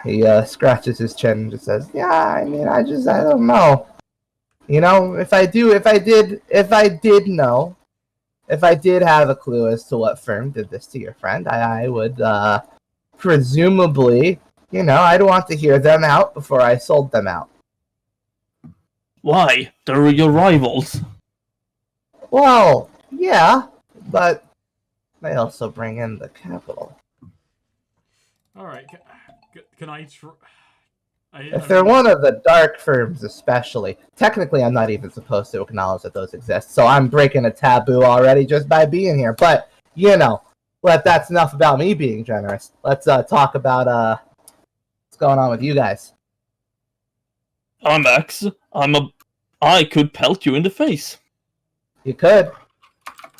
He scratches his chin and just says, "Yeah, I mean, I don't know. You know, if I did have a clue as to what firm did this to your friend, I would presumably, I'd want to hear them out before I sold them out." Why? They're your rivals. Well, yeah, but they also bring in the capital. Alright, can I try... If they're one of the dark firms especially, technically I'm not even supposed to acknowledge that those exist, so I'm breaking a taboo already just by being here. But, that's enough about me being generous. Let's talk about what's going on with you guys. I'm Axe. I could pelt you in the face. You could,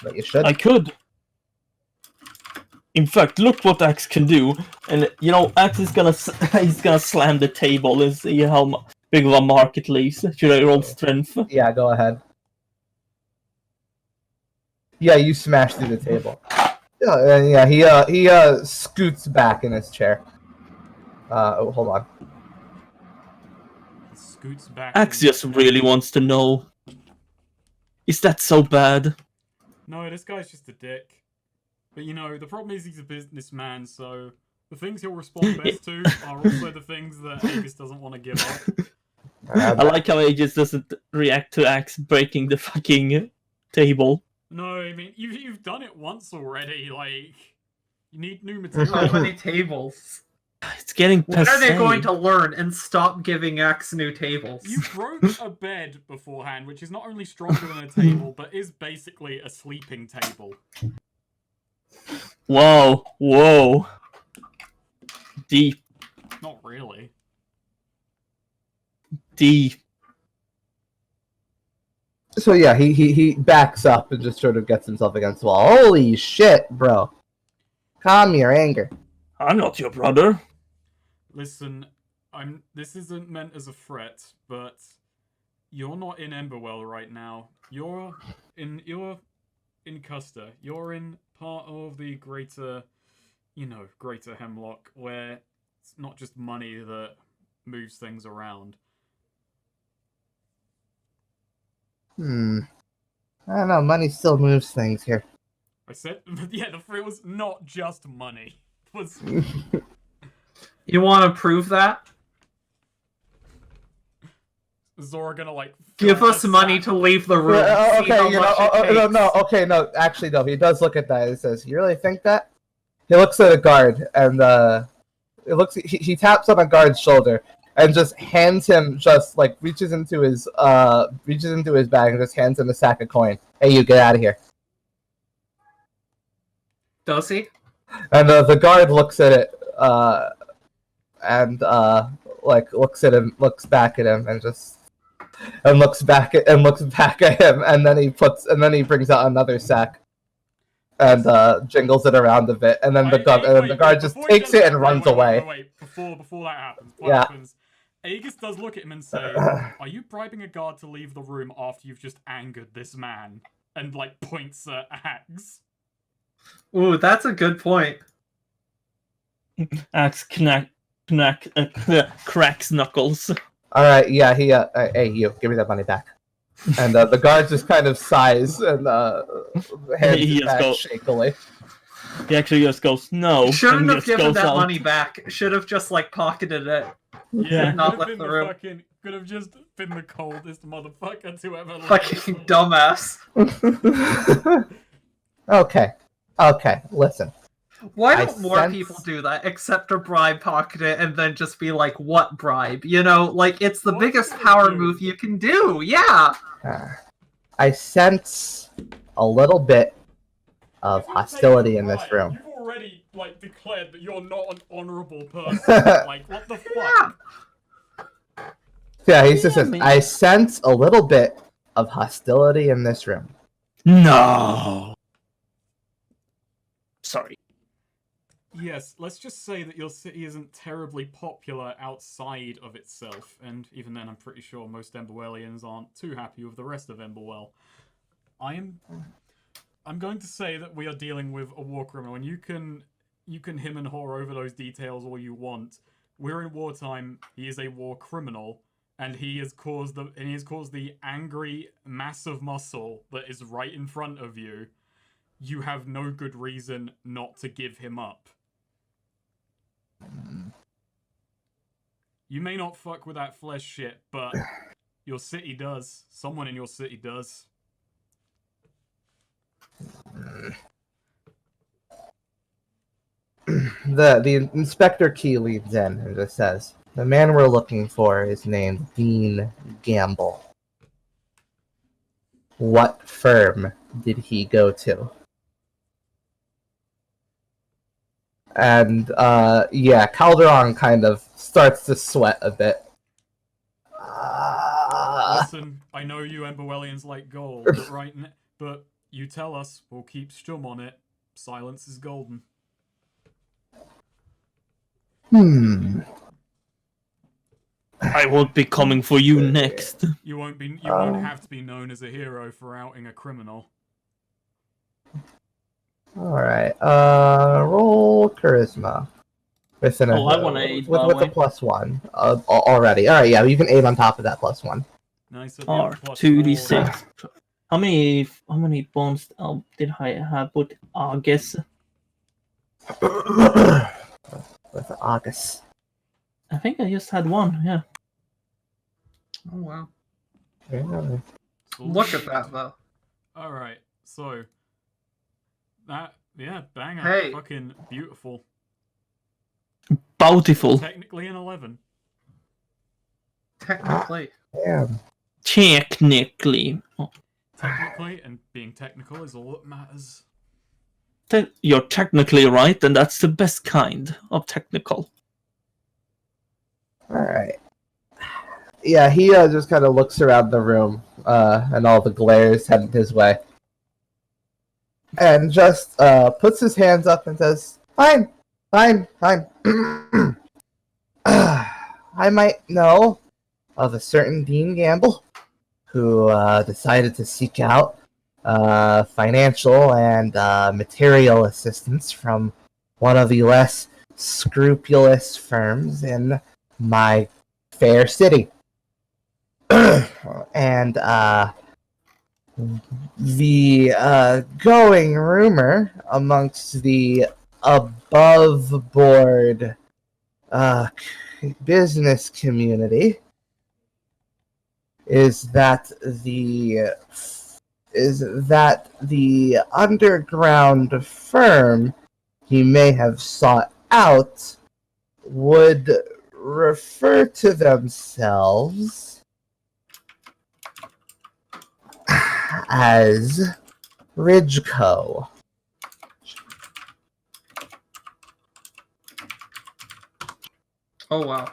but you shouldn't. I could. In fact, look what Axe can do. And, Axe is he's gonna slam the table and see how big of a mark it leaves. Should I roll strength? Yeah, go ahead. Yeah, you smash through the table. He scoots back in his chair. Hold on. Scoots back. Axe just really wants to know. Is that so bad? No, this guy's just a dick. But the problem is he's a businessman, so the things he'll respond best to are also the things that Aegis doesn't want to give up. I like how Aegis doesn't react to Axe breaking the fucking table. No, I mean, you've done it once already, like... You need new material. How many tables? It's getting When are they passe. going to learn and stop giving Axe new tables? You broke a bed beforehand, which is not only stronger than a table, but is basically a sleeping table. Whoa. Deep. Not really. Deep. So yeah, he backs up and just sort of gets himself against the wall. Holy shit, bro. Calm your anger. I'm not your brother. Listen, this isn't meant as a threat, but you're not in Emberwell right now. You're in Custer. You're in part of the greater Hemlock, where it's not just money that moves things around. I don't know, money still moves things here. I said, yeah, it was not just money. It was... You want to prove that? Zora gonna, give us money to leave the room. No, actually, no, he does look at that and says, "You really think that?" He looks at a guard, and he taps on a guard's shoulder, and just hands him, reaches into his bag and just hands him a sack of coin. "Hey, you, get out of here." Does he? And the guard looks at it, and looks at him, looks back at him, and looks back at him, and then he brings out another sack, and jingles it around a bit, and then the guard just takes it and runs away. Wait, before that happens, Yeah. Aegis does look at him and say, "Are you bribing a guard to leave the room after you've just angered this man?" And points at Axe. Ooh, that's a good point. Axe cracks knuckles. All right, yeah, hey, you, give me that money back. And the guard just kind of sighs and hands it back shakily. He actually just goes, "No." Shouldn't have given that money back. Should have just pocketed it. Yeah, not left the room. Could have just been the coldest motherfucker to ever. Fucking dumbass. Okay, listen. Why don't more people do that, except to bribe pocket it and then just be like, what bribe? It's the biggest power move you can do, yeah! I sense a little bit of hostility in this room. You've already, declared that you're not an honorable person. What the fuck? Yeah, he just says, "I sense a little bit of hostility in this room." No! Sorry. Yes, let's just say that your city isn't terribly popular outside of itself, and even then I'm pretty sure most Emberwellians aren't too happy with the rest of Emberwell. I'm going to say that we are dealing with a war criminal, and you can him and haw over those details all you want, we're in wartime. He is a war criminal, and he has caused the angry mass of muscle that is right in front of you. You have no good reason not to give him up. You may not fuck with that flesh shit, but your city does. Someone in your city does. The Inspector Key leads in and just says, "The man we're looking for is named Dean Gamble. What firm did he go to?" And yeah, Calderon kind of starts to sweat a bit. Listen, I know you Emberwellians like gold, but you tell us, we'll keep Stum on it. Silence is golden. I won't be coming for you next. You won't have to be known as a hero for outing a criminal. Alright, roll charisma. With an, I want to aid, with by a the way. +1 already. Alright, yeah, you can aid on top of that +1. Nice. Or 2d6. How many bones did I have with August? With August. I think I just had one, yeah. Oh wow. Yeah. Look at that though. Alright, so banger. Hey. Fucking beautiful. Bountiful. Technically an 11. Technically. Damn. Technically. Oh. Technically, and being technical is all that matters. You're technically right, and that's the best kind of technical. Alright. Yeah, he just kind of looks around the room, and all the glares headed his way. And just puts his hands up and says, Fine. I might know of a certain Dean Gamble who decided to seek out financial and material assistance from one of the less scrupulous firms in my fair city. And the going rumor amongst the above board business community is that the underground firm he may have sought out would refer to themselves as Ridgeco. Oh wow.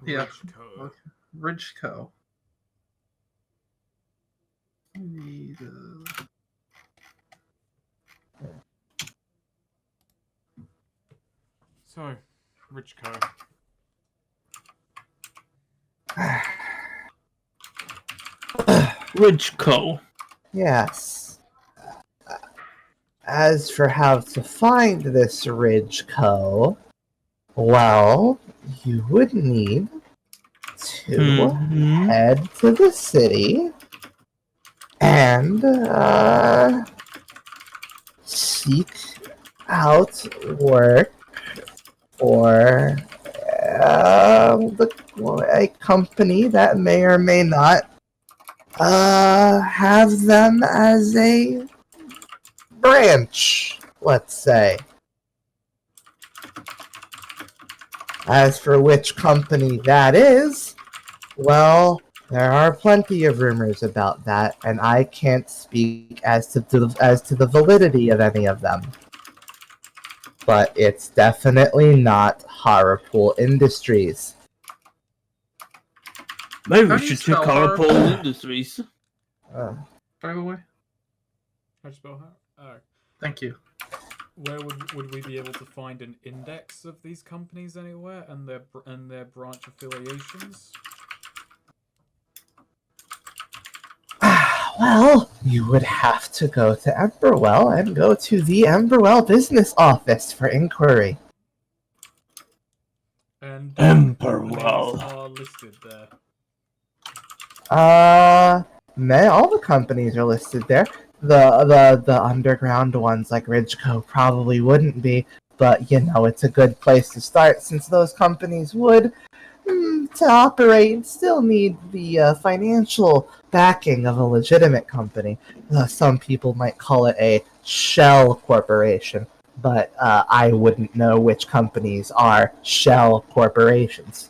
Yeah. Ridgeco. Ridgeco. So, Ridgeco. Ridgeco. Yes. As for how to find this Ridgeco, well, you would need to head to the city and seek out work for a company that may or may not have them as a branch, let's say. As for which company that is, well, there are plenty of rumors about that, and I can't speak as to the validity of any of them. But it's definitely not Harpool Industries. Maybe How we do you should check spell Harpool Harpool? Industries. By the way. How'd you spell that? Oh. Thank you. Where would we be able to find an index of these companies anywhere and their branch affiliations? Well, you would have to go to Emberwell and go to the Emberwell business office for inquiry. And Emperwell. companies are listed there. All the companies are listed there. The underground ones like Ridgeco probably wouldn't be, but it's a good place to start since those companies would, to operate, still need the financial backing of a legitimate company. Some people might call it a shell corporation, but I wouldn't know which companies are shell corporations.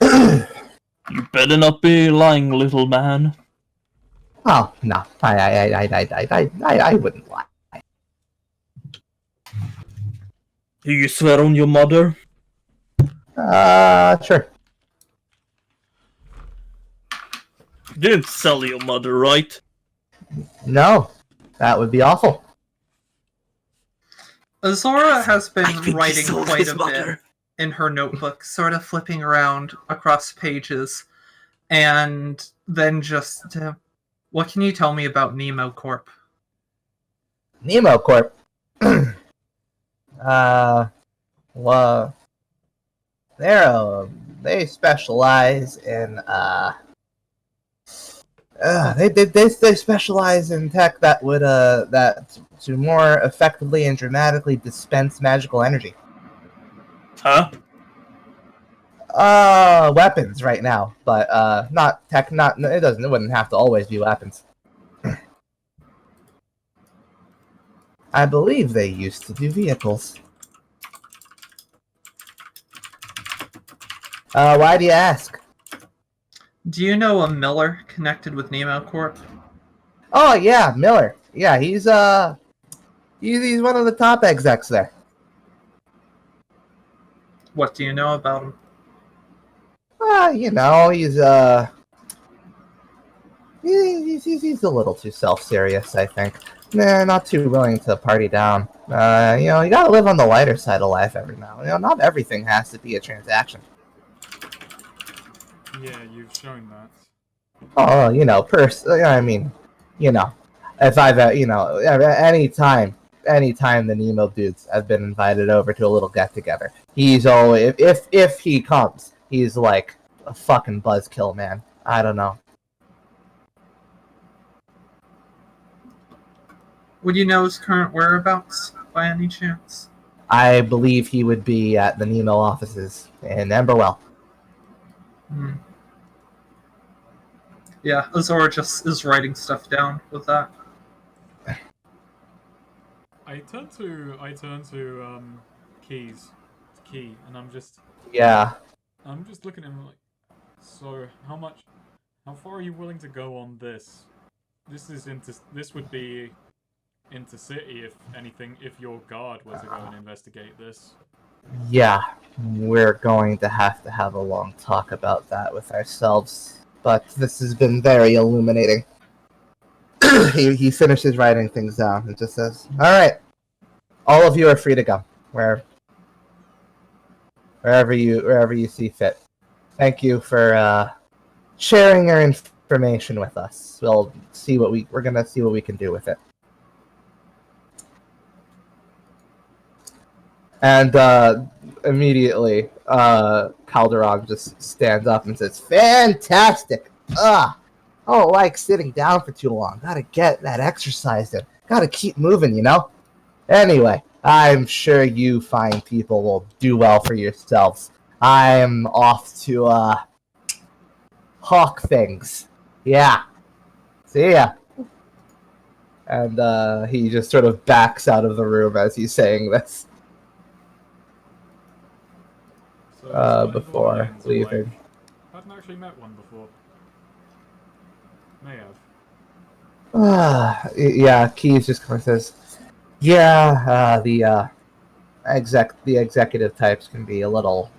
You better not be lying, little man. Oh no, I wouldn't lie. Do you swear on your mother? Sure. You didn't sell your mother, right? No, that would be awful. Azora has I been think he writing sold quite his a mother. bit in her notebook, sort of flipping around across pages, and then just, what can you tell me about Nemo Corp? Nemo Corp. Well, they specialize in they specialize in tech that would that to more effectively and dramatically dispense magical energy. Huh? Weapons right now, but not tech. Not it wouldn't have to always be weapons. I believe they used to do vehicles. Why do you ask? Do you know a Miller connected with Nemo Corp? Oh yeah, Miller. Yeah, he's one of the top execs there. What do you know about him? He's a little too self-serious, I think. Nah, not too willing to party down. You gotta live on the lighter side of life every now. Not everything has to be a transaction. Yeah, you've shown that. Oh, I mean, if I've, anytime the Nemo dudes have been invited over to a little get-together, he's always, if he comes, he's like a fucking buzzkill, man. I don't know. Would you know his current whereabouts, by any chance? I believe he would be at the Nemo offices in Emberwell. Yeah, Azora just is writing stuff down with that. I turn to Key, and I'm just looking at him like, so how far are you willing to go on this? This would be into city if your guard were to go and investigate this. Yeah, we're going to have a long talk about that with ourselves, but this has been very illuminating. he finishes writing things down and just says, "All right, all of you are free to go wherever you see fit. Thank you for sharing your information with us. We're gonna see what we can do with it." And immediately, Calderon just stands up and says, "Fantastic! I don't like sitting down for too long. Gotta get that exercise in. Gotta keep moving, Anyway, I'm sure you fine people will do well for yourselves. I'm off to hawk things. Yeah. See ya." And he just sort of backs out of the room as he's saying this. So Before leaving. Hadn't actually met one before. May have. Yeah, Keys just kind of says, "Yeah, the executive types can be a little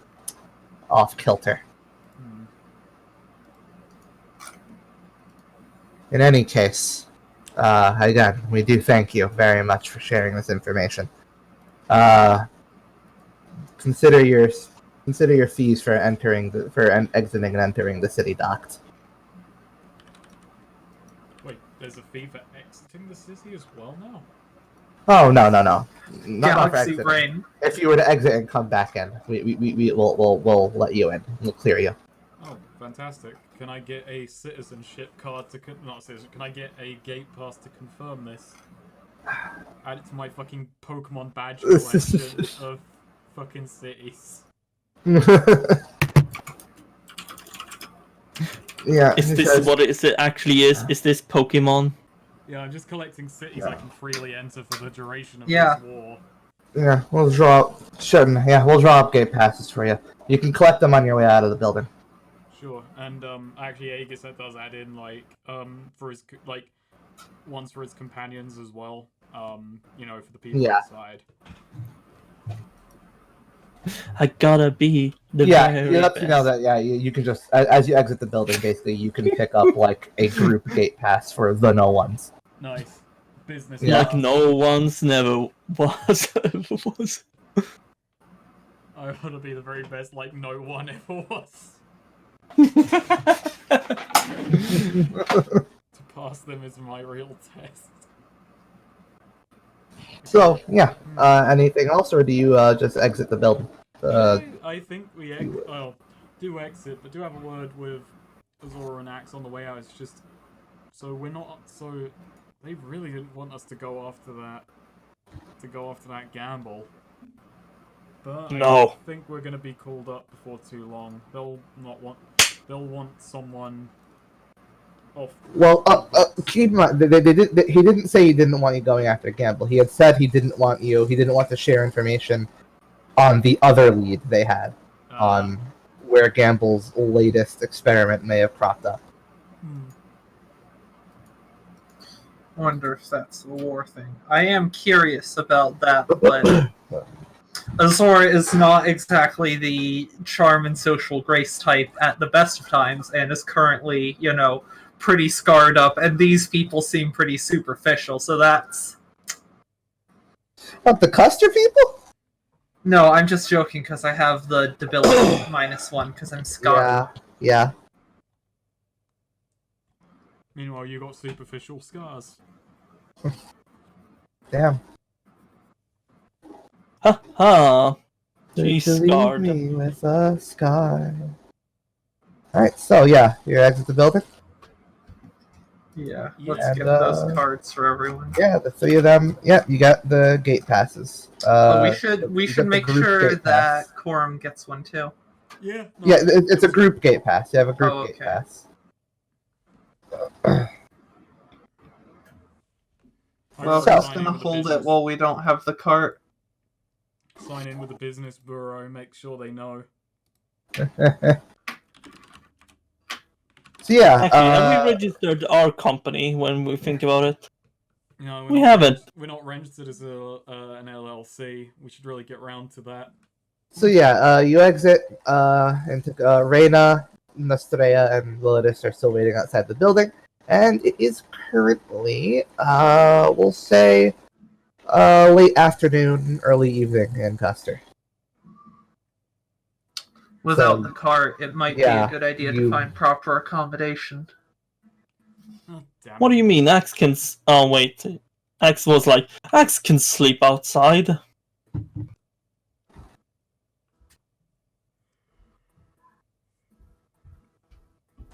off kilter." In any case, again, we do thank you very much for sharing this information. Consider Consider your fees for exiting and entering the city docked. Wait, there's a fee for exiting the city as well now? Oh no. Not for Galaxy exiting. Brain. If you were to exit and come back in, we'll let you in. We'll clear you. Oh, fantastic. Can I get a citizenship card to not citizen? Can I get a gate pass to confirm this? Add it to my fucking Pokemon badge collection of fucking cities. Yeah. Is this what it actually is? Is this Pokemon? Yeah, I'm just collecting cities I can freely enter for the duration of Yeah. this war. Yeah, we'll draw up gate passes for you. You can collect them on your way out of the building. Sure, and actually Aegis does add in for his ones for his companions as well. For the people inside. I gotta be the very you let best. you know that. Yeah, you can just as you exit the building, basically, you can pick up like a group gate pass for the no ones. Nice business. Yeah. Like no one's never was. I want to be the very best, like no one ever was. To pass them is my real test. So yeah, anything else, or do you just exit the building? I think we do exit, but do have a word with Azora and Axe on the way out. It's just so we're not so. They really didn't want us to go after that gamble. But No. I think we're gonna be called up before too long. They'll want someone off. Well, keep in mind, he didn't say he didn't want you going after Gamble. He had said he didn't want to share information on the other lead they had on where Gamble's latest experiment may have cropped up. Wonder if that's the war thing. I am curious about that, but Azora is not exactly the charm and social grace type at the best of times, and is currently, pretty scarred up, and these people seem pretty superficial, so that's... What, the Custer people? No, I'm just joking, because I have the debility -1, because I'm scarred. Yeah. Meanwhile, you got superficial scars. Damn. Ha ha. She's She's scarred. me with a scar. Alright, so yeah, you exit the building? Yeah, Yeah. let's And, get those cards for everyone. Yeah, the three of them. Yeah, you got the gate passes. But we you should get the make group sure gate that pass. Quorum gets one too. Yeah. No, Yeah, it's a group gate pass. You have a group Oh, gate okay. pass. Well, So- who's gonna hold it while we don't have the cart? Sign in with the business bureau. Make sure they know. So yeah, Actually, have we registered our company when we think about it? No, We haven't. We're not registered as an LLC. We should really get round to that. so yeah, you exit into Reyna, Nostrea, and Lilithus are still waiting outside the building, and it is currently, we'll say, late afternoon, early evening in Custer. Without So, the cart, it might be yeah, a good idea to you- find proper accommodation. Oh, damn What do it. you mean? Axe can. Oh wait, Axe was like, Axe can sleep outside.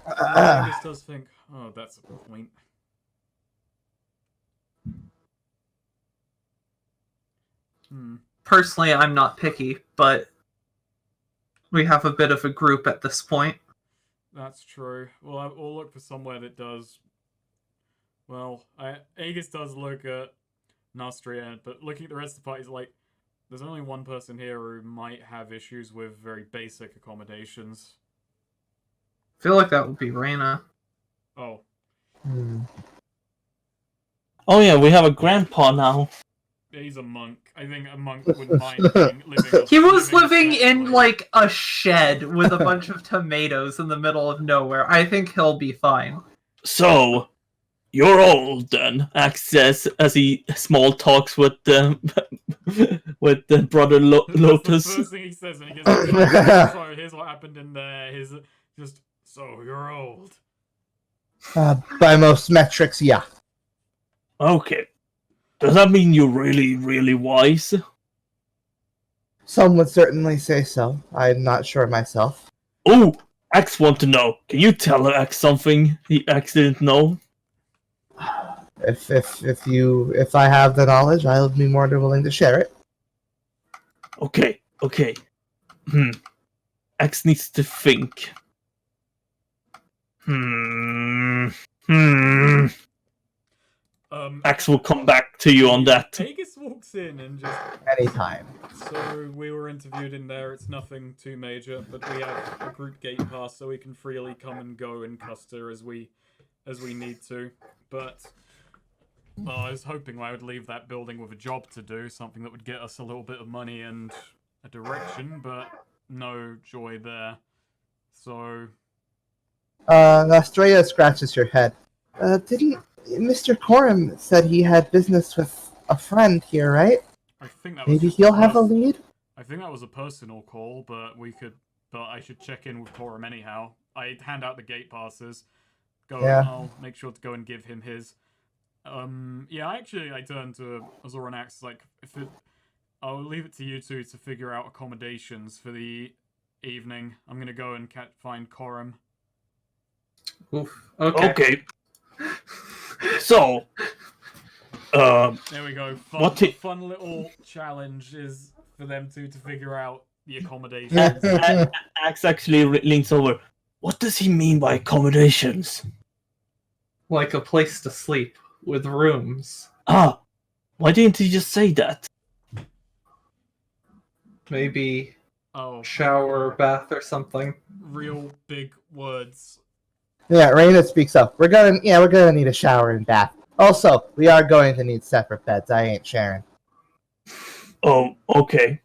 I just does think, oh, that's a point. Personally, I'm not picky, but we have a bit of a group at this point. That's true. Well, we'll look for somewhere that does. Well, Aegis does look at Nostria, but looking at the rest of the party, like, there's only one person here who might have issues with very basic accommodations. I feel like that would be Reyna. Oh, Oh yeah, we have a grandpa now. he's a monk. I think a monk wouldn't mind living. He was living separately. in, like, a shed with a bunch of tomatoes in the middle of nowhere. I think he'll be fine. So, You're old, then, Axe says as he small talks with with the brother That's Lotus. the first thing he says, and he gets so here's what happened in there. Here's just so you're old. By most metrics, yeah. Okay. Does that mean you're really, really wise? Some would certainly say so. I'm not sure myself. Oh, Axe want to know. Can you tell Axe something Axe didn't know? If I have the knowledge, I'll be more than willing to share it. Okay. Axe needs to think. Axe will come back to you on that. Aegis walks in and just Anytime. So we were interviewed in there. It's nothing too major, but we have a group gate pass, so we can freely come and go in Custer as we need to. But I was hoping I would leave that building with a job to do, something that would get us a little bit of money and a direction, but no joy there. So Estrella scratches your head. Didn't Mr. Coram said he had business with a friend here, right? I think that was Maybe just he'll have a lead? I think that was a personal call, but I should check in with Coram anyhow. I'd hand out the gate passes. I'll make sure to go and give him his. I turned to Azor and Axe, like, I'll leave it to you two to figure out accommodations for the evening. I'm gonna go and find Coram. Oof. Okay. So, there we go. Fun little challenge is for them two to figure out the accommodations. Axe actually leans over. What does he mean by accommodations? Like a place to sleep with rooms. Why didn't he just say that? Maybe shower, bath, or something. Real big words. Yeah, Raina speaks up. We're gonna need a shower and bath. Also, we are going to need separate beds. I ain't sharing. Oh, okay.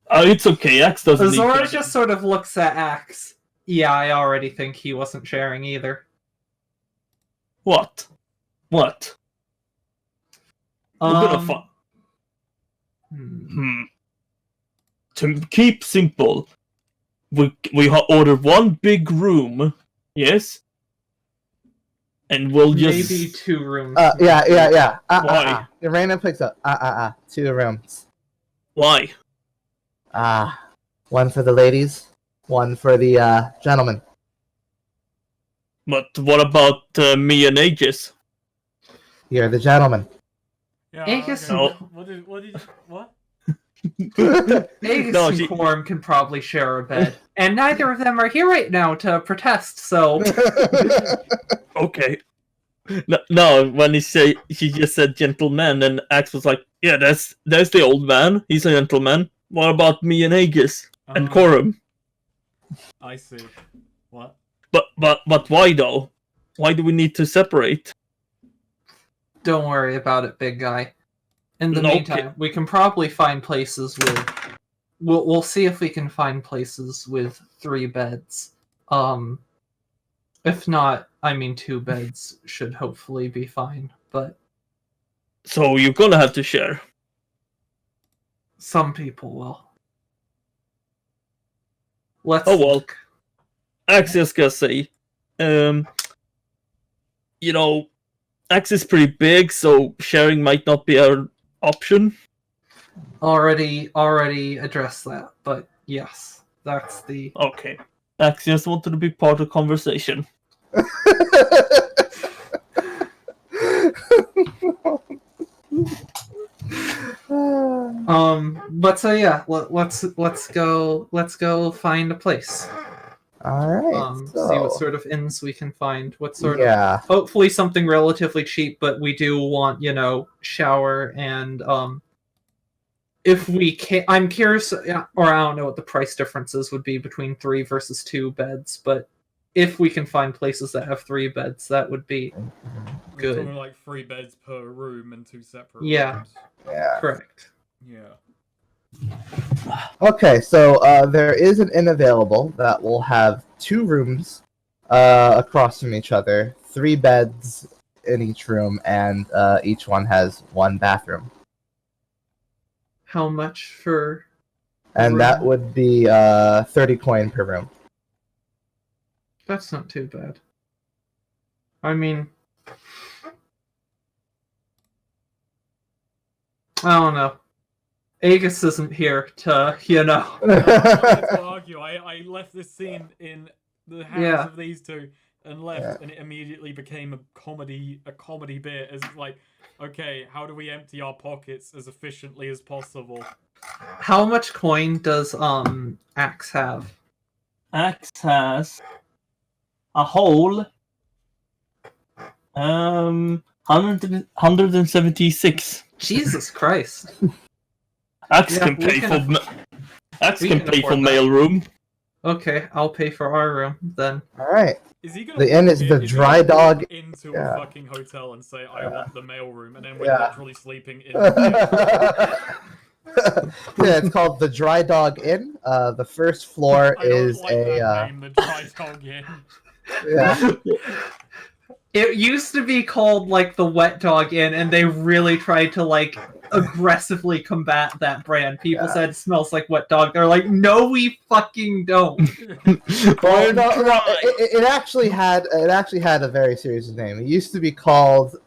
It's okay. Axe doesn't need Azora that. just sort of looks at Axe. Yeah, I already think he wasn't sharing either. What? We're gonna To keep simple, we order one big room, yes, and we'll just maybe 2 rooms. Yeah. Why? Raina picks up. 2 rooms. Why? One for the ladies, one for the gentlemen. But what about me and Aegis? You're the gentleman. Yeah. Aegis okay. and- What? Aegis No, and Quorum can probably share a bed. And neither of them are here right now to protest, so... Okay. No, when she just said gentleman, and Axe was like, yeah, there's the old man. He's a gentleman. What about me and Aegis and Corum? I see. What? But why though? Why do we need to separate? Don't worry about it, big guy. In the Okay. meantime, we can probably find places with... We'll see if we can find places with 3 beds. If not, 2 beds should hopefully be fine, but... So you're gonna have to share. Some people will. Let's Oh well. look. Axe is gonna say, Axe is pretty big, so sharing might not be our option. Already addressed that, but yes, that's the... Okay. Axe just wanted to be part of the conversation. But so yeah, let's go find a place. All right. See what sort of inns we can find. What sort Yeah. of... Hopefully something relatively cheap, but we do want, shower and if we can... I'm curious, or I don't know what the price differences would be between 3 versus 2 beds, but if we can find places that have 3 beds, that would be We're good. talking like 3 beds per room and 2 separate Yeah. rooms. Yeah. Correct. Yeah. Okay, so there is an inn available that will have 2 rooms across from each other, 3 beds, in each room, and each one has one bathroom. How much for? And room? that would be 30 coin per room. That's not too bad. I mean, I don't know. Aegis isn't here to, To argue, I left this scene in the hands Yeah. of these two and left, and it immediately became a comedy bit. As it's like, okay, how do we empty our pockets as efficiently as possible? How much coin does Axe have? Axe has a whole 176. Jesus Christ. Axe Yeah, can we pay can for Axe we can can pay afford for that. mailroom. Okay, I'll pay for our room then. Alright. Is he gonna The inn walk is the he dry gonna walk dog. into Yeah. a fucking hotel and say, I want the mailroom, and then we're Yeah. literally sleeping in the Yeah, it's called the Dry Dog Inn. The first floor I don't is like that name, the Dry Dog Inn. yeah. It used to be called like the Wet Dog Inn, and they really tried to like aggressively combat that brand. People Yeah. said it smells like wet dog. They're like, no, we fucking don't. Well, no, Dry. it actually had a very serious name. It used to be called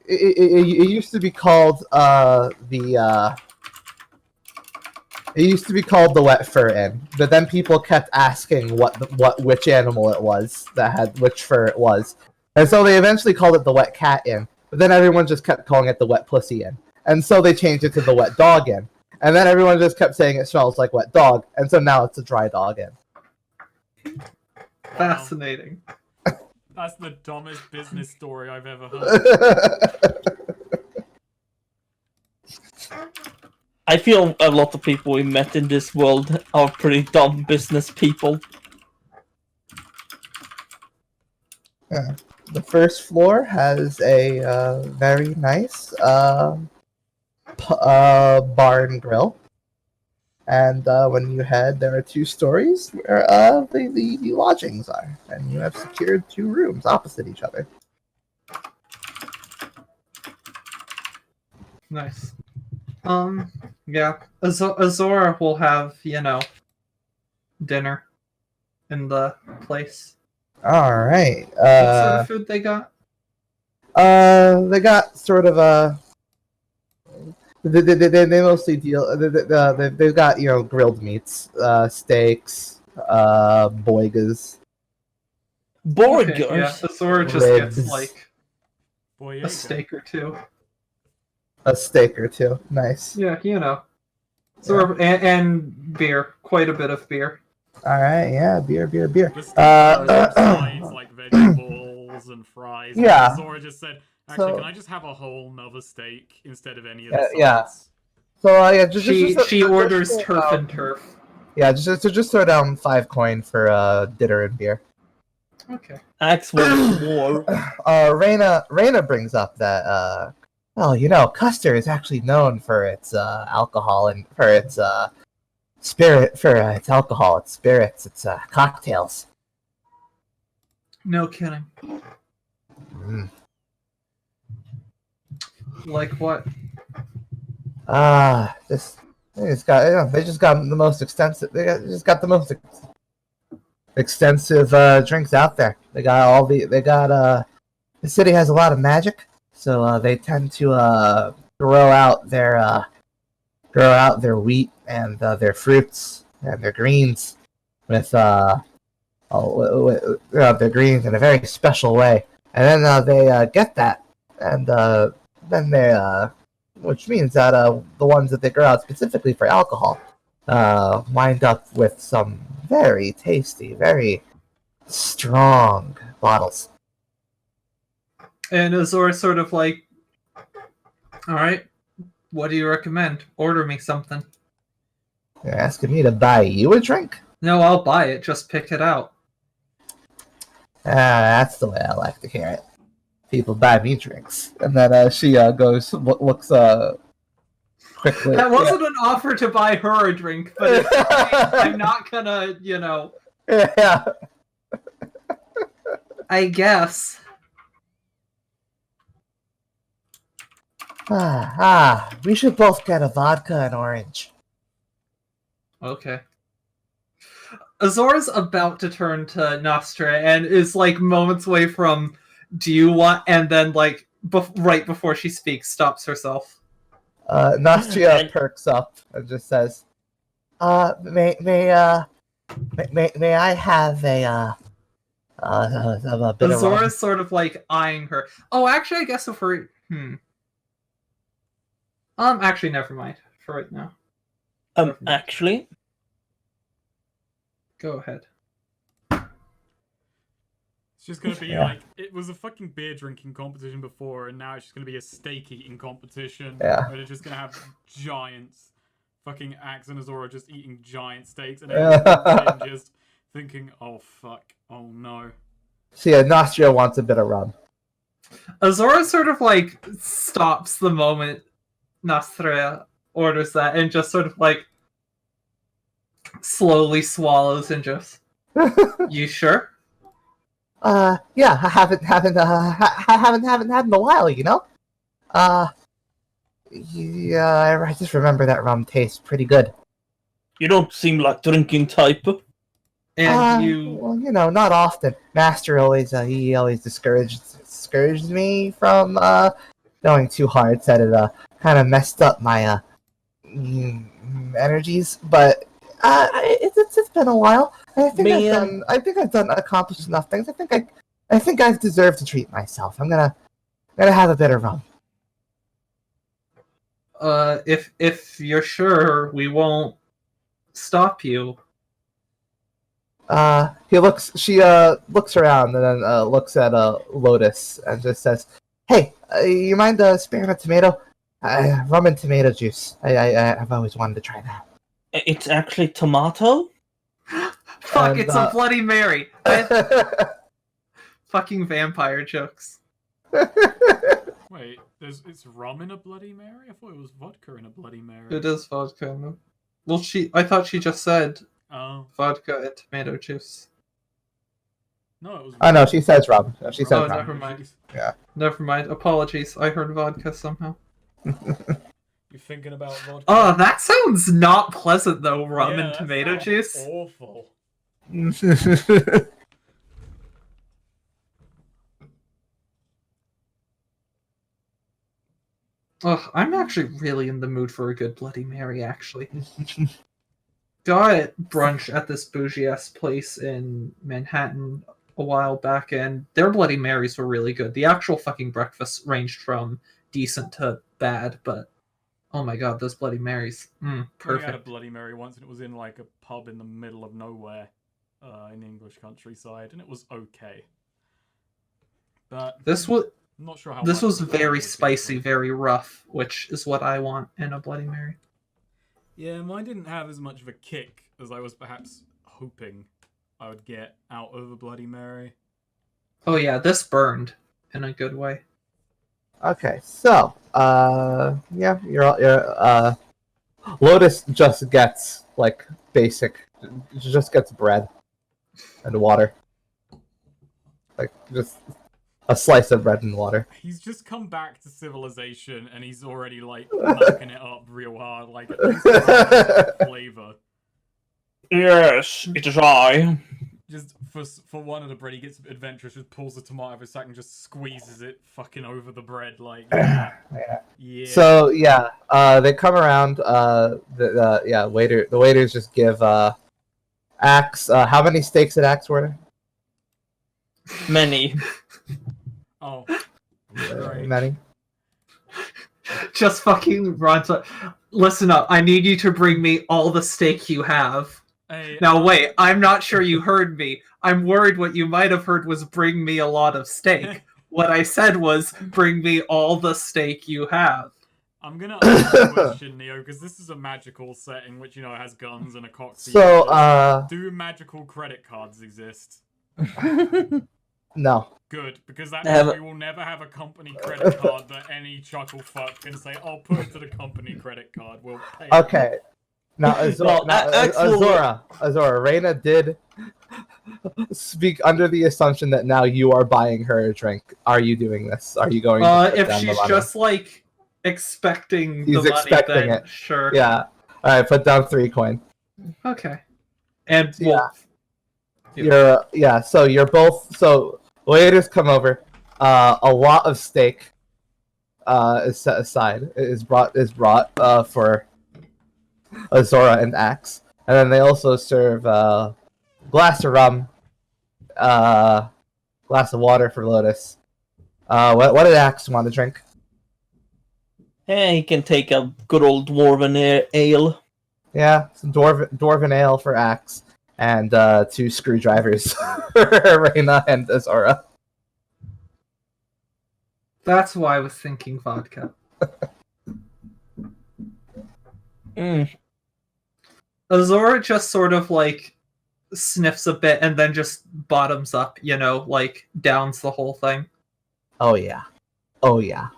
it used to be called it used to be called the Wet Fur Inn, but then people kept asking which animal it was that had which fur it was, and so they eventually called it the Wet Cat Inn. But then everyone just kept calling it the Wet Pussy Inn, and so they changed it to the Wet Dog Inn. And then everyone just kept saying it smells like wet dog, and so now it's a Dry Dog Inn. Fascinating. That's the dumbest business story I've ever heard. I feel a lot of people we met in this world are pretty dumb business people. Yeah. The first floor has a very nice bar and grill, and when you head, there are 2 stories where the lodgings are, and you have secured 2 rooms opposite each other. Nice. Yeah. Azora will have, dinner in the place. All right. What sort of food they got? They got sort of a. They mostly deal. They've got grilled meats, steaks, boigas. Borgers. Okay, yeah, Azora just Ribs. gets like Boy, a steak or 2. A steak or 2. Nice. Yeah, Azora and beer, quite a bit of beer. All right. Yeah. Beer. The steak sides like vegetables and fries. Yeah. And Zora just said, actually, So- can I just have a whole nother steak instead of any of the sides? Yeah. So yeah, She orders turf and turf. Yeah, just throw down 5 coin for dinner and beer. Okay. Axe wants more. Reyna brings up that Custer is actually known for its alcohol and for its its alcohol, its spirits, its cocktails. No kidding. Mm. Like what? They just got the most extensive. Extensive drinks out there. The city has a lot of magic, so they tend to grow out their wheat and their fruits and their greens with their greens in a very special way, and then they get that, and then they which means that the ones that they grow out specifically for alcohol wind up with some very tasty, very strong bottles. And Azora sort of like, all right, what do you recommend? Order me something. You're asking me to buy you a drink? No, I'll buy it. Just pick it out. That's the way I like to hear it. People buy me drinks, and then she looks quickly. That wasn't an offer to buy her a drink, but I'm not gonna, Yeah. I guess. We should both get a vodka and orange. Okay. Azora's about to turn to Nostra and is like moments away from do you want, and then like right before she speaks stops herself. Nostria And- perks up and just says, may I have a bit of rum?" Azora's sort of like eyeing her. Oh, actually, I guess if we're actually, never mind for right now. Actually, Go ahead. It's just gonna be Yeah. like, it was a fucking beer drinking competition before, and now it's just gonna be a steak eating competition. Yeah. Where they're just gonna have giants. Fucking Axe and Azora just eating giant steaks, and everyone's just thinking, oh fuck, oh no. So yeah, Nostria wants a bit of rum. Azora sort of like stops the moment Nostra orders that and just sort of like slowly swallows and just, you sure? Yeah, I haven't had in a while, you know. Yeah, I just remember that rum tastes pretty good. you don't seem like drinking type. And Well, you know, not often. Master always discouraged me from going too hard. Said it kind of messed up my energies, but it's been a while. I think I've done accomplished enough things. I think I've deserved to treat myself. I'm gonna have a bit of rum. if you're sure, we won't stop you. She looks around and then looks at Lotus and just says, "Hey, you mind sparing a tomato? Rum and tomato juice. I've always wanted to try that." It's actually tomato? Fuck, And, it's a Bloody Mary. Fucking vampire jokes. Wait, it's rum in a Bloody Mary? I thought it was vodka in a Bloody Mary. It is vodka. No? Well, I thought she just said Oh. vodka and tomato juice. No, it was Oh no, she says rum. No, she says Oh, rum. never mind. Yeah. Never mind. Apologies. I heard vodka somehow. You're thinking about vodka? Oh, that sounds not pleasant though. Rum Yeah, and that tomato sounds juice. Awful. Ugh, I'm actually really in the mood for a good Bloody Mary, actually. Got brunch at this bougie-ass place in Manhattan a while back, and their Bloody Marys were really good. The actual fucking breakfast ranged from decent to bad, but oh my god, those Bloody Marys. We had a Perfect. Bloody Mary once, and it was in like a pub in the middle of nowhere, in the English countryside, and it was okay. But This was I'm not sure how. this much was of the very would be spicy, from. very rough, which is what I want in a Bloody Mary. Yeah, mine didn't have as much of a kick as I was perhaps hoping I would get out of a Bloody Mary. Oh yeah, this burned in a good way. Okay, so yeah, Lotus just gets like basic, just gets bread and water, like just a slice of bread and water. He's just come back to civilization, and he's already like knocking it up real hard, like at least flavor. Yes, it is I. Just for one of the bread, he gets adventurous, just pulls the tomato out of his sack and just squeezes it fucking over the bread, like yeah. Yeah. So yeah, they come around. The waiters just give Axe. How many steaks did Axe order? Many. Oh, right. Many. Just fucking Ronta. Listen up. I need you to bring me all the steak you have. Hey, Now wait, I'm not sure you heard me. I'm worried what you might have heard was bring me a lot of steak. What I said was bring me all the steak you have. I'm gonna ask a question, Neo, because this is a magical setting, which has guns and a cockpit. So do magical credit cards exist? no. Good, because that means we will never have a company credit card that any chuckle fuck can say, "I'll put it to the company credit card. We'll pay." Okay. Now, Azora, Reina did speak under the assumption that now you are buying her a drink. Are you doing this? Are you going to put If down the she's money? just like expecting He's the money, expecting then it. sure. Yeah. Alright, put down 3 coin. Okay. And Yeah. Yeah. So you're both waiters come over. A lot of steak is set aside. Is brought for Azora and Axe. And then they also serve glass of rum, glass of water for Lotus. What did Axe want to drink? Hey, he can take a good old dwarven ale. Yeah, some dwarven ale for Axe, and 2 screwdrivers for Reina and Azora. That's why I was thinking vodka. Azora just sort of like sniffs a bit and then just bottoms up, like downs the whole thing. Oh yeah. Oh yeah.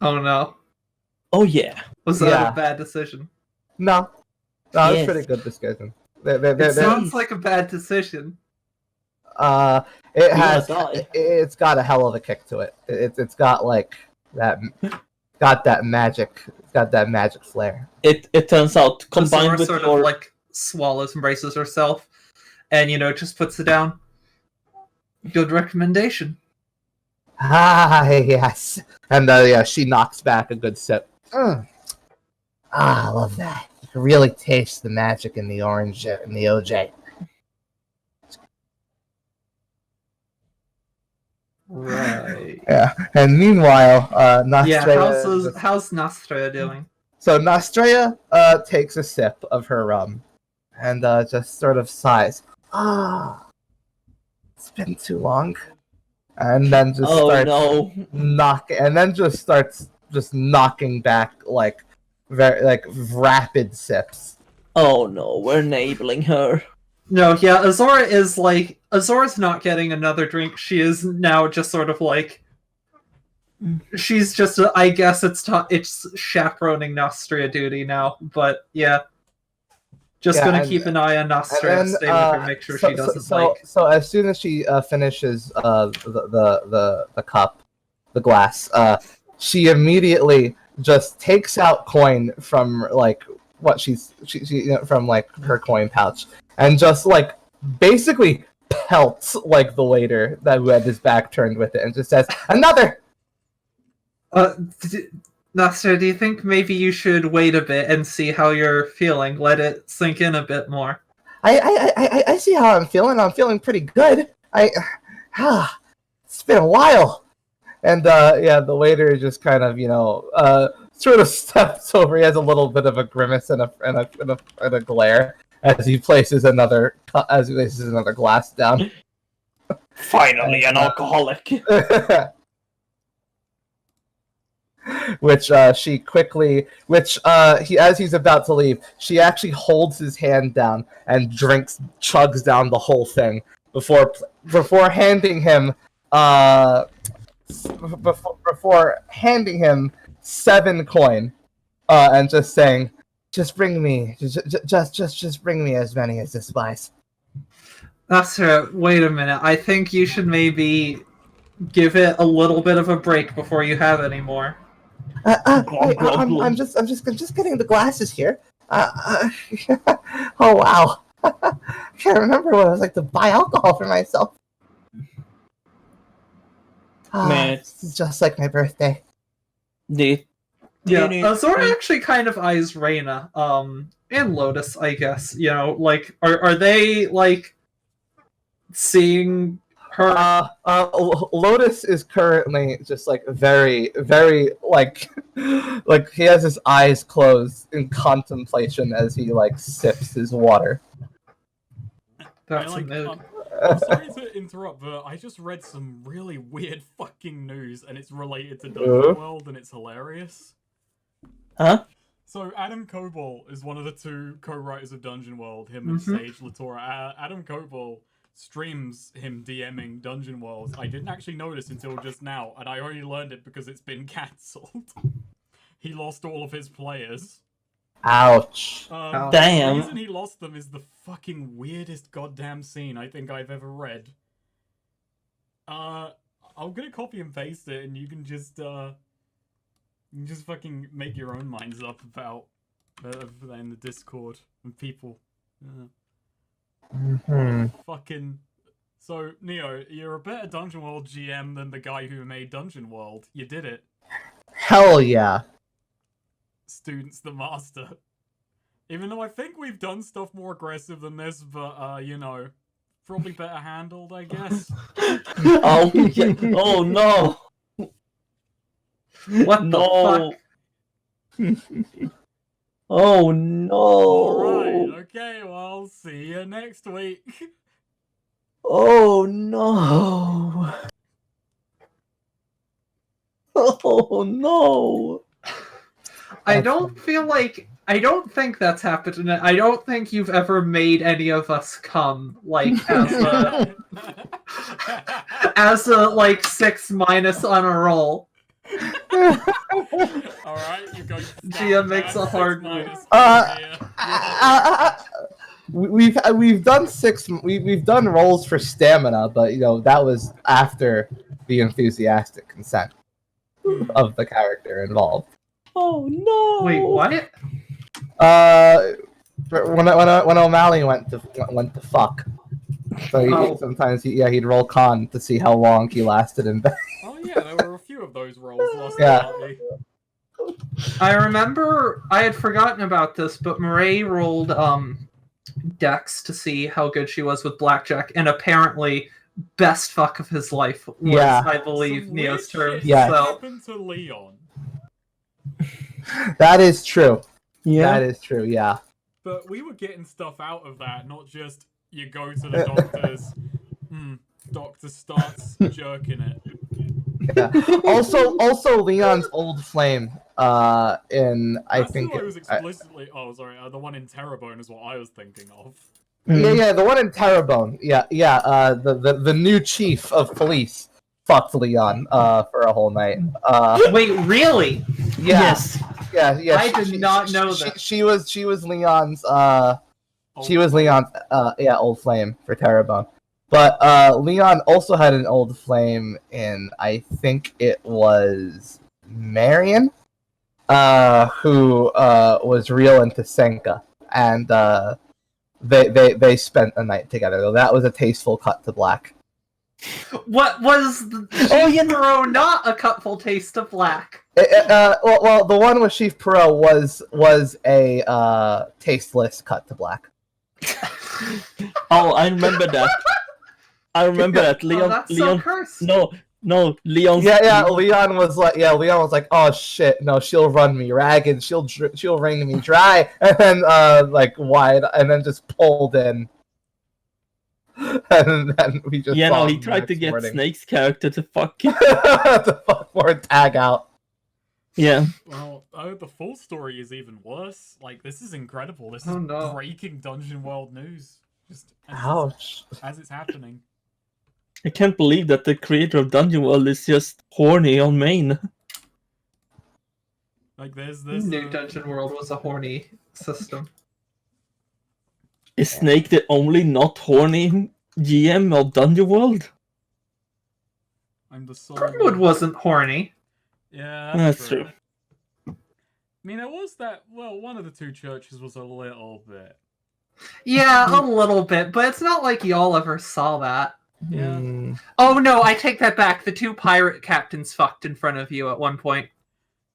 Oh no. Oh yeah. Was that Yeah. a bad decision? No, it's Yes. pretty good discussion. It sounds like a bad decision. It's got a hell of a kick to it. It's got like that, got that magic. It's got that magic flair. It turns out Azora combined with sort your of like swallows, embraces herself, and just puts it down. Good recommendation. Ah yes, and yeah, she knocks back a good sip. Ah, I love that. You can really taste the magic in the orange in the OJ. Right. Yeah, and meanwhile, Yeah. Nostrea. How's Nostrea doing? So Nostrea takes a sip of her rum, and just sort of sighs. Ah, it's been too long, and then just starts knocking back like very like rapid sips. Oh no, we're enabling her. No, yeah, Azora's not getting another drink. She is now just sort of like, she's just, I guess it's chaperoning Nostria duty now, but yeah. Just gonna keep an eye on Nostria, stay with her, make sure she doesn't So as soon as she finishes the cup, the glass, she immediately just takes out coin from like what she from like her coin pouch, and just like basically pelts like the waiter that who had his back turned with it, and just says, "Another." Nostria, do you think maybe you should wait a bit and see how you're feeling? Let it sink in a bit more. I see how I'm feeling. I'm feeling pretty good. It's been a while. And yeah, the waiter just kind of sort of steps over. He has a little bit of a grimace and a glare as he places another glass down. Finally, an alcoholic. Which she quickly, as he's about to leave, she actually holds his hand down and chugs down the whole thing before handing him before handing him 7 coin, and just saying, "Just bring me, just bring me as many as this buys." That's right. Wait a minute. I think you should maybe give it a little bit of a break before you have any more. I'm just getting the glasses here. Oh wow! I can't remember what it was like to buy alcohol for myself. Man, it's just like my birthday. Azora actually kind of eyes Reina, and Lotus, I guess. Like, are they like seeing her? Lotus is currently just like very, very like he has his eyes closed in contemplation as he like sips his water. That's a mood. I'm sorry to interrupt, but I just read some really weird fucking news, and it's related to Dungeon World, and it's hilarious. Huh? So Adam Coble is one of the 2 co-writers of Dungeon World, him and Sage Latora. Adam Coble streams him DMing Dungeon World. I didn't actually notice until just now, and I only learned it because it's been cancelled. He lost all of his players. Ouch. Damn. The reason he lost them is the fucking weirdest goddamn scene I think I've ever read. I'm gonna copy and paste it, and you can just fucking make your own minds up about that in the Discord and people. Fucking. So, Neo, you're a better Dungeon World GM than the guy who made Dungeon World. You did it. Hell yeah. Students the master. Even though I think we've done stuff more aggressive than this, but, you know, probably better handled, I guess. Oh, yeah. Oh no! What No! the Oh no! Alright, okay, well, see you next week. Oh no! Oh no! fuck? I don't think that's happened. I don't think you've ever made any of us come, like, as a like 6- on a roll. Alright, you go. Gia makes a hard move. We've done we've done rolls for stamina, but you know that was after the enthusiastic consent of the character involved. Oh no! Wait, what? When O'Malley went to fuck, so sometimes he'd roll con to see how long he lasted in bed. Oh yeah, there were a few of those rolls last Yeah. party. I remember I had forgotten about this, but Murray rolled Dex to see how good she was with blackjack, and apparently best fuck of his life was, Yeah. I believe, Some Neo's weird term. shit Yeah. So happened to Leon. That is true. Yeah. That is true. Yeah. But we were getting stuff out of that, not just you go to the doctor's. Doctor starts jerking it. Yeah. Also, Leon's old flame. In I That's think. who I was explicitly. Oh, sorry. The one in Terrebone is what I was thinking of. Yeah, the one in Terrebone. Yeah. The new chief of police fucked Leon for a whole night. wait, really? Yeah. Yes. Yeah. I did not know that. She was Leon's. She was Leon's. Old flame for Terrebone. But Leon also had an old flame in, I think it was Marion, who was real into Senka, and they spent a night together. Though that was a tasteful cut to black. What was Perot not a cupful taste of black? Well, the one with Chief Perot was a tasteless cut to black. Oh, I remember that. I remember that. Leon. that's Leon. so cursed. No. Leon's. Leon was like, oh shit, no, she'll run me ragged, she'll wring me dry, and then wide, and then just pulled in, and then we just Yeah, saw no, he him tried to next get morning. Snake's character to fuck him. to fuck for a tag out. Yeah. Well, the full story is even worse. Like, this is incredible. This is Oh, no. breaking Dungeon World news. Just Ouch. as it's happening. I can't believe that the creator of Dungeon World is just horny on main. Like, there's Who this. knew Dungeon World was a horny system? Is Snake the only not horny GM of Dungeon World? I'm the soul. Fernwood wasn't horny. Yeah, That's true. I mean, it was that. Well, one of the two churches was a little bit. Yeah, a little bit, but it's not like y'all ever saw that. Yeah. Mm. Oh no, I take that back. The two pirate captains fucked in front of you at one point.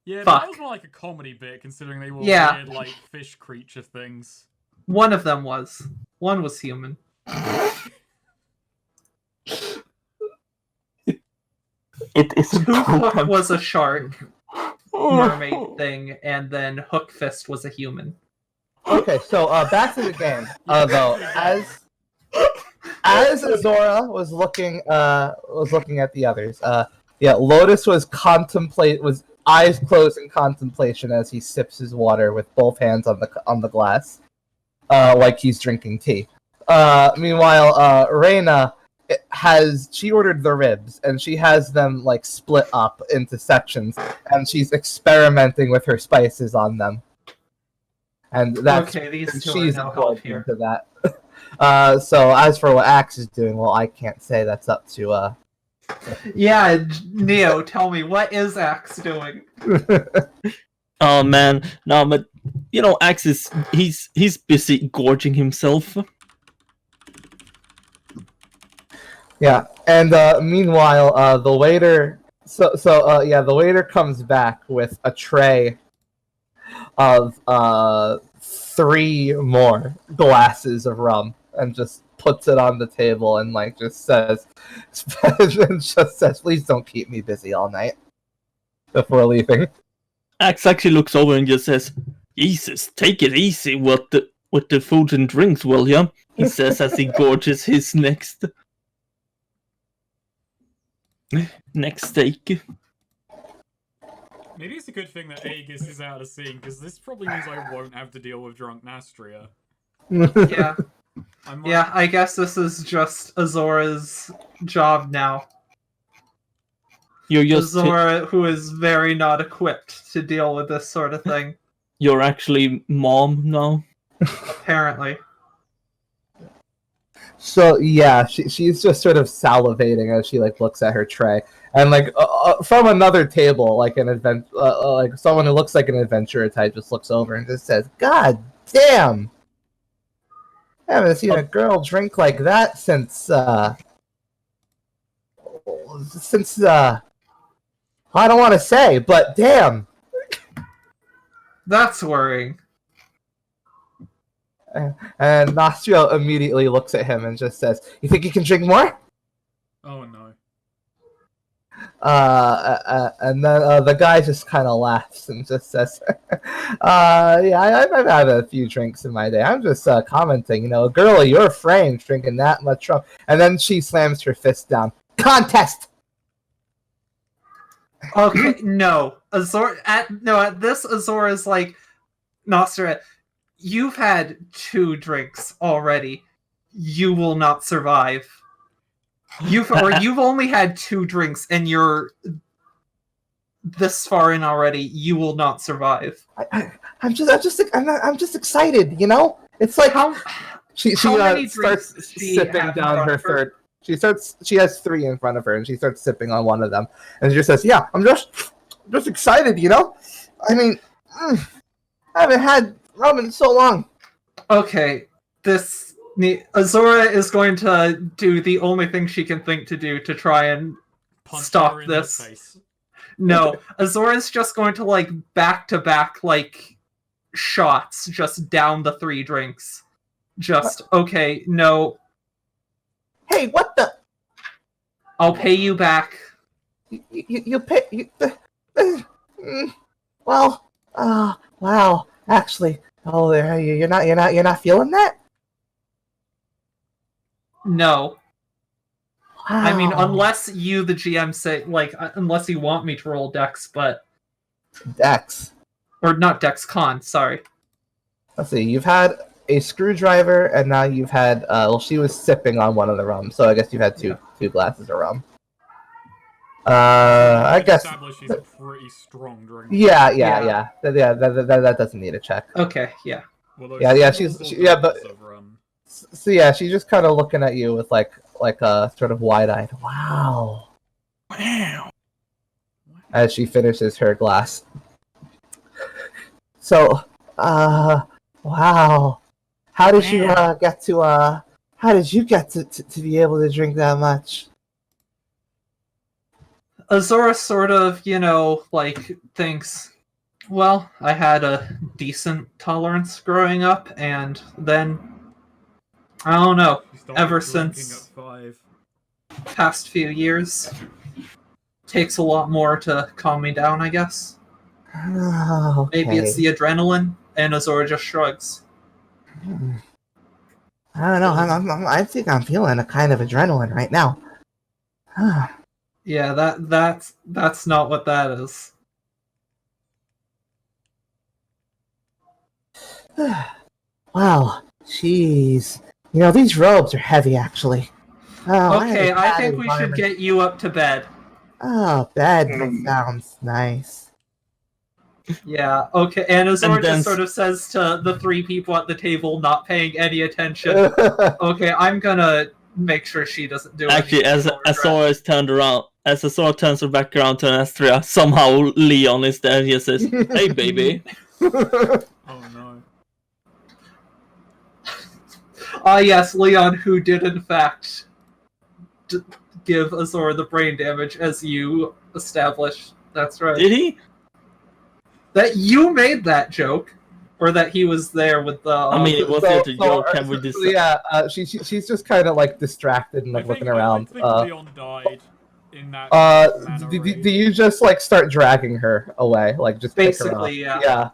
Yeah, but Fuck. that was more like a comedy bit, considering they were Yeah. weird, like fish creature things. One of them was. One was human. It is Hook was a shark mermaid thing, and then Hook Fist was a human. Okay, so back to the game. Though, as Azora was looking at the others, Lotus was eyes closed in contemplation as he sips his water with both hands on the glass, like he's drinking tea. Meanwhile, Reina she ordered the ribs, and she has them like split up into sections, and she's experimenting with her spices on them. and that's Okay, these two are she's no help involved here. into that. So as for what Axe is doing, well, I can't say. That's up to Yeah, Neo, tell me, what is Axe doing? Oh man, no, but you know, Axe is he's busy gorging himself. Yeah, and meanwhile, the waiter. The waiter comes back with a tray of 3 more glasses of rum and just puts it on the table and like just says, "Please don't keep me busy all night before leaving." Axe actually looks over and just says, "Jesus, take it easy with the food and drinks, will ya?" He says as he gorges his next steak. Maybe it's a good thing that Aegis is out of scene, because this probably means I won't have to deal with drunk Nastria. Yeah, I might... yeah, I guess this is just Azora's job now. You're just Azora, who is very not equipped to deal with this sort of thing, you're actually mom now. apparently. So yeah, she's just sort of salivating as she like looks at her tray, and like from another table, like like someone who looks like an adventurer type just looks over and just says, "God damn, I haven't seen a girl drink like that since I don't want to say, but damn." That's worrying. And Nostrio immediately looks at him and just says, "You think you can drink more?" Oh no. And then the guy just kind of laughs and just says, "Yeah, I've had a few drinks in my day. I'm just commenting, you know, a girl of your frame drinking that much rum." And then she slams her fist down. "Contest!" Okay, no. At this, Azora's like, Nostra, you've had 2 drinks already. You will not survive. You've only had 2 drinks and you're this far in already. You will not survive. I'm just excited, you know. It's like How she many starts drinks does she sipping have in down front her of her? third. She has 3 in front of her, and she starts sipping on one of them, and she just says, "Yeah, I'm just excited, you know. I mean, I haven't had rum in so long." Okay, Azora is going to do the only thing she can think to do to try and Punch stop her in this. the face. No, Azora's just going to like back-to-back like shots just down the 3 drinks. Just okay, no, Hey, what the? I'll pay you back. You pay? Well, wow. Actually, you're not feeling that? No. Wow. I mean, unless you, the GM, say, like, unless you want me to roll Dex, but... Dex. Or not Dex, Con, sorry. Let's see, you've had a screwdriver, and now you've had, well, she was sipping on one of the rum, so I guess you've had two glasses of rum. I guess... Established she's a pretty strong drinker. Yeah. That doesn't need a check. Okay, yeah. Well, Yeah, she's just kind of looking at you with like a sort of wide-eyed, wow, as she finishes her glass. So, wow, how did you get to how did you get to be able to drink that much? Azora sort of, like, thinks, well, I had a decent tolerance growing up, and then, I don't know, ever since past few years, takes a lot more to calm me down, I guess. Oh, okay. Maybe it's the adrenaline, and Azora just shrugs. I don't know. I think I'm feeling a kind of adrenaline right now. Yeah, that's not what that is. Wow, jeez. These robes are heavy, actually. Okay, I think we should get you up to bed. Oh, bed sounds nice. Yeah, okay. And Azor And then- just sort of says to the three people at the table not paying any attention, okay, I'm gonna make sure she doesn't do Actually, anything. as she'll regret." Azora is turned around, as Azora turns her back around to Astria, somehow Leon is there and he says, "Hey, baby." Oh no. Ah, yes, Leon, who did in fact give Azor the brain damage, as you established. That's right. Did he? That you made that joke, or that he was there with the. I mean, it was So- just a joke. so- Can we so decide? yeah, she's just kind of like distracted and like looking around. I think Leon died in that manner. Do you just like start dragging her away, like just pick her up? Basically, yeah. Yeah.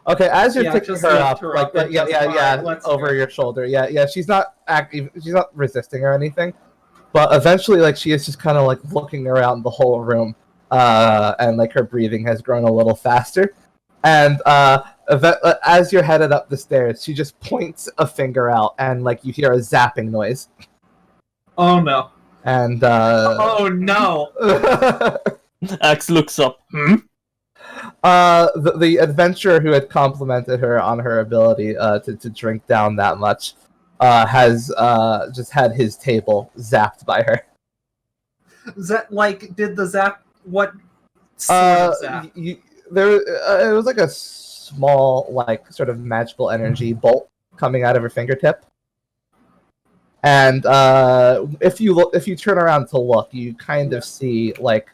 Okay, as you're Yeah, picking just her lift up, her like up and yeah, just, yeah, yeah, "Alright, let's over go." your shoulder. Yeah. She's not active. She's not resisting or anything, but eventually, like she is just kind of like looking around the whole room, and like her breathing has grown a little faster, and as you're headed up the stairs, she just points a finger out, and like you hear a zapping noise, Oh no. and Oh no. Axe looks up. the adventurer who had complimented her on her ability to drink down that much has just had his table zapped by her. Did the zap? What sort of zap? It was like a small, like sort of magical energy bolt coming out of her fingertip. And if you turn around to look, you kind of see like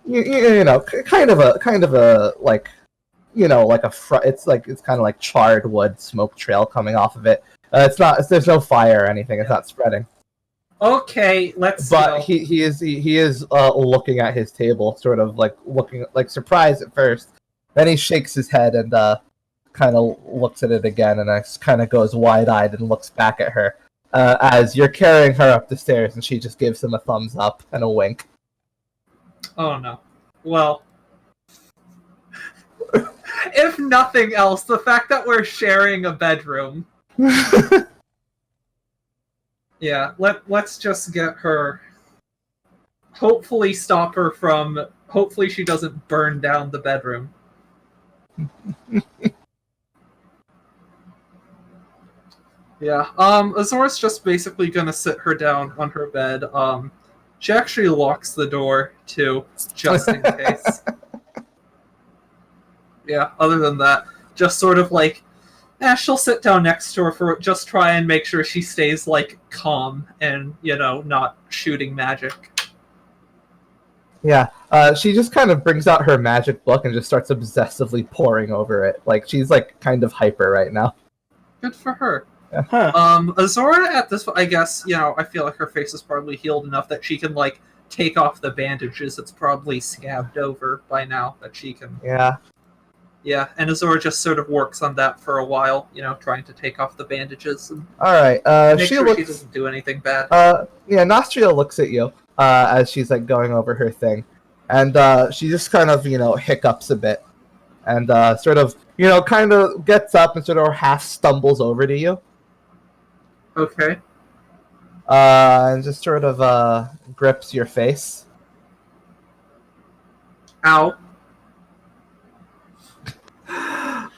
you know kind of a like like it's kind of like charred wood smoke trail coming off of it. There's no fire or anything. It's not spreading. Okay, let's. But go. he is looking at his table, sort of like looking like surprised at first. Then he shakes his head and kind of looks at it again, and kind of goes wide-eyed and looks back at her as you're carrying her up the stairs, and she just gives him a thumbs up and a wink. Oh no. Well, if nothing else, the fact that we're sharing a bedroom. Yeah, let's just get her. Hopefully, stop her from. Hopefully, she doesn't burn down the bedroom. Yeah. Azor's just basically gonna sit her down on her bed. She actually locks the door too, just in case. Yeah. Other than that, just sort of like. She'll sit down next to her for just try and make sure she stays like calm and not shooting magic. Yeah, she just kind of brings out her magic book and just starts obsessively poring over it. Like she's like kind of hyper right now. Good for her. Huh. Azora at this, I guess I feel like her face is probably healed enough that she can like take off the bandages. It's probably scabbed over by now that she can. Yeah. Yeah, and Azora just sort of works on that for a while, trying to take off the bandages and All right. make She sure looks. she doesn't do anything bad. Yeah, Nostria looks at you as she's like going over her thing, and she just kind of hiccups a bit, and sort of kind of gets up and sort of half stumbles over to you, Okay. and just sort of grips your face. Ow.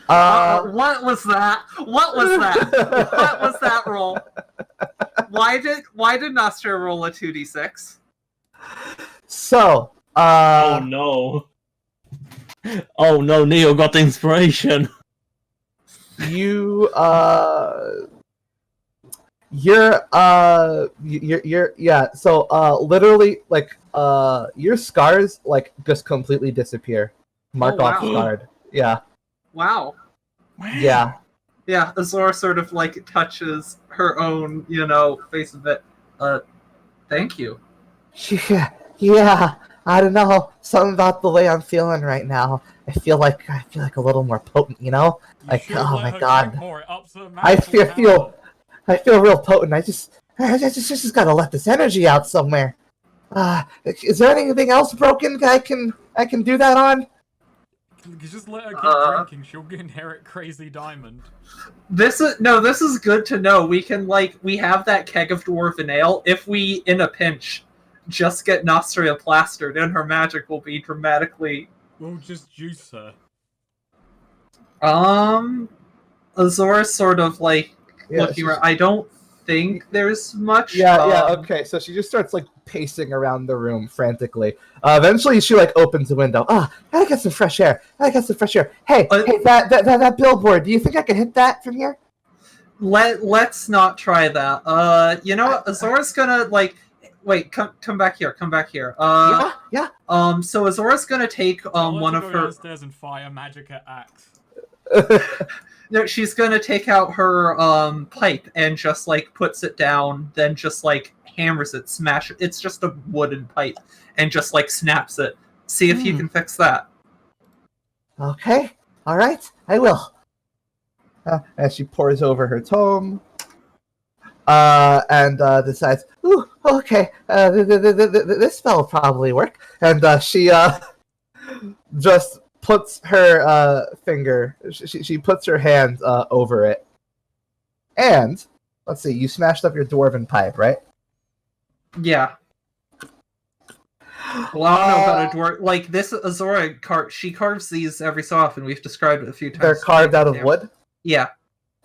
Uh, What was that? What was that? What was that roll? Why did Nostra roll a 2d6? So, Oh no. Oh no, Neo got the inspiration. you're yeah. So, literally, like, your scars like just completely disappear. Mark Oh, off wow. scarred. Yeah, Wow. yeah. Yeah, Azor sort of like touches her own, face a bit. Thank you. Yeah. I don't know. Something about the way I'm feeling right now. I feel like a little more potent. You Like, should oh let my her God. drink more. It ups her I magical feel real potent. I just gotta let this energy out somewhere. Is there anything else broken I can do that on? You just let her keep drinking. She'll inherit Crazy Diamond. This is good to know. We have that keg of dwarven ale. If we, in a pinch, just get Nostria plastered, and her magic will be dramatically. We'll just juice her. Azora's sort of like Yeah, looking around. I don't think there's much. yeah, okay. So she just starts like pacing around the room frantically. Eventually, she like opens the window. I get some fresh air. I get some fresh air. Hey, that billboard. Do you think I can hit that from here? Let's not try that. You know what? Azora's gonna like. Wait, come back here. Come back here. Yeah. So Azora's gonna take one of her. Downstairs and fire magic at Axe. No, she's gonna take out her pipe and just like puts it down, then just like hammers it, smash it. It's just a wooden pipe, and just like snaps it. See if you can fix that. Okay. All right. I will. As she pours over her tome, and decides, ooh, okay, this spell will probably work. And she just puts her finger, she puts her hand over it. And, let's see, you smashed up your dwarven pipe, right? Yeah. Well, I don't know about a dwarf. Like, this Azora, she carves these every so often. We've described it a few times. They're carved out of wood? Yeah.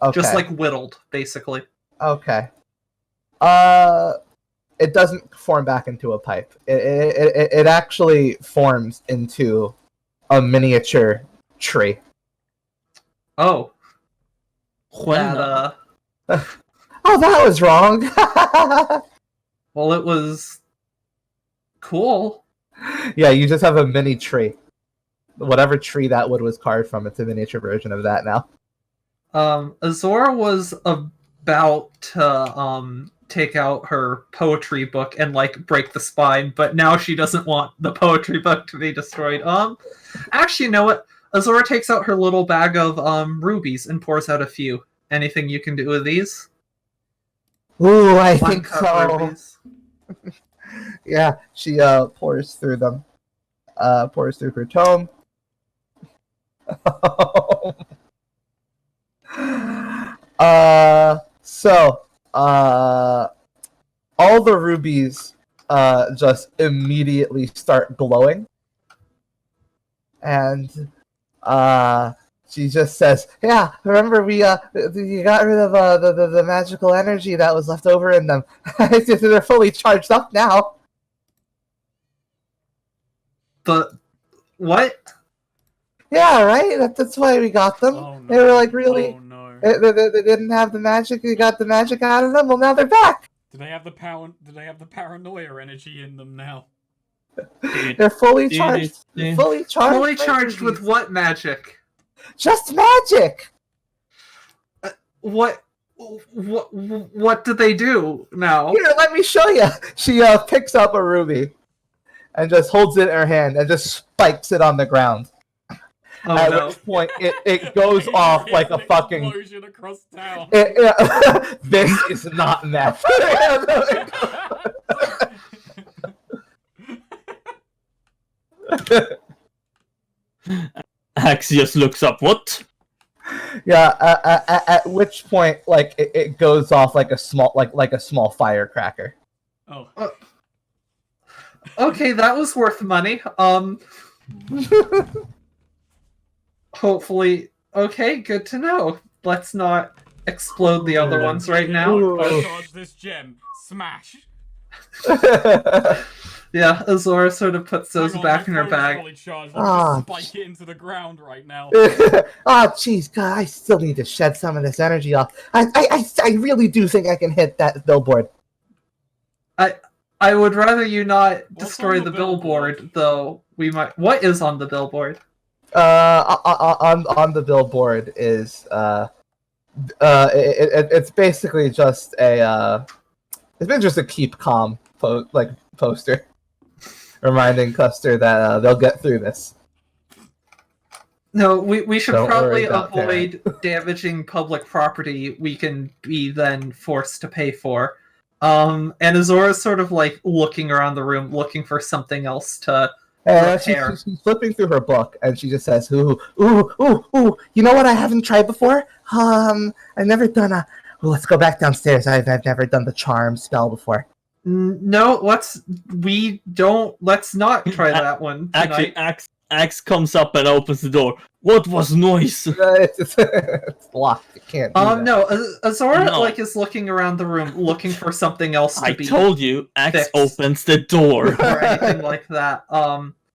Okay. Just like whittled, basically. Okay. It doesn't form back into a pipe. It actually forms into a miniature tree. Oh. Well, Oh, that was wrong. Well, it was cool. Yeah, you just have a mini tree. Whatever tree that wood was carved from, it's a miniature version of that now. Azora was about to take out her poetry book and like break the spine, but now she doesn't want the poetry book to be destroyed. Actually, you know what? Azora takes out her little bag of rubies and pours out a few. Anything you can do with these? Ooh, I think Uncut so. rubies. Yeah, she pours through them. Pours through her tome. All the rubies just immediately start glowing. And she just says, yeah, remember we you got rid of the magical energy that was left over in them. They're fully charged up now. But what? Yeah, right? That's why we got them. Oh, no. They were like really... Oh no. They didn't have the magic. We got the magic out of them. Well, now they're back. Do they have the power? Do they have the paranoia energy in them now? They're fully charged. Fully charged. Fully charged with what magic? Just magic. What do they do now? Here, let me show you. She picks up a ruby and just holds it in her hand and just spikes it on the ground. Oh, At no. which point it goes off like a fucking... explosion across town. This is not meth. Axe just looks up. What? Yeah. At which point, like it goes off like a small firecracker. Oh. Okay, that was worth money. Hopefully, okay, good to know. Let's not explode the other ones right now. Ooh. Charge this gem. Smash. Yeah, Azora sort of puts those Hang on, back in my her phone's bag. fully charged. Ah. I'll just spike it into the ground right now. Oh, jeez, God, I still need to shed some of this energy off. I really do think I can hit that billboard. I would rather you not What's destroy on the the billboard, billboard? though. We might. What is on the billboard? On the billboard is it's basically just a it's been just a keep calm poster, reminding Custer that they'll get through this. No, we should Don't worry probably about that. avoid damaging public property we can be then forced to pay for. And Azora's sort of like looking around the room, looking for something else to And repair. she's flipping through her book, and she just says, "Ooh, ooh, ooh, ooh! You know what I haven't tried before? I've never done a. Ooh, let's go back downstairs. I've never done the charm spell before. No, let's not try that one tonight. Actually, Axe comes up and opens the door. What was noise? It's locked. You can't do that. No, Azora No. is looking around the room, looking for something else to I be told you, Axe fixed. opens the door. or anything like that.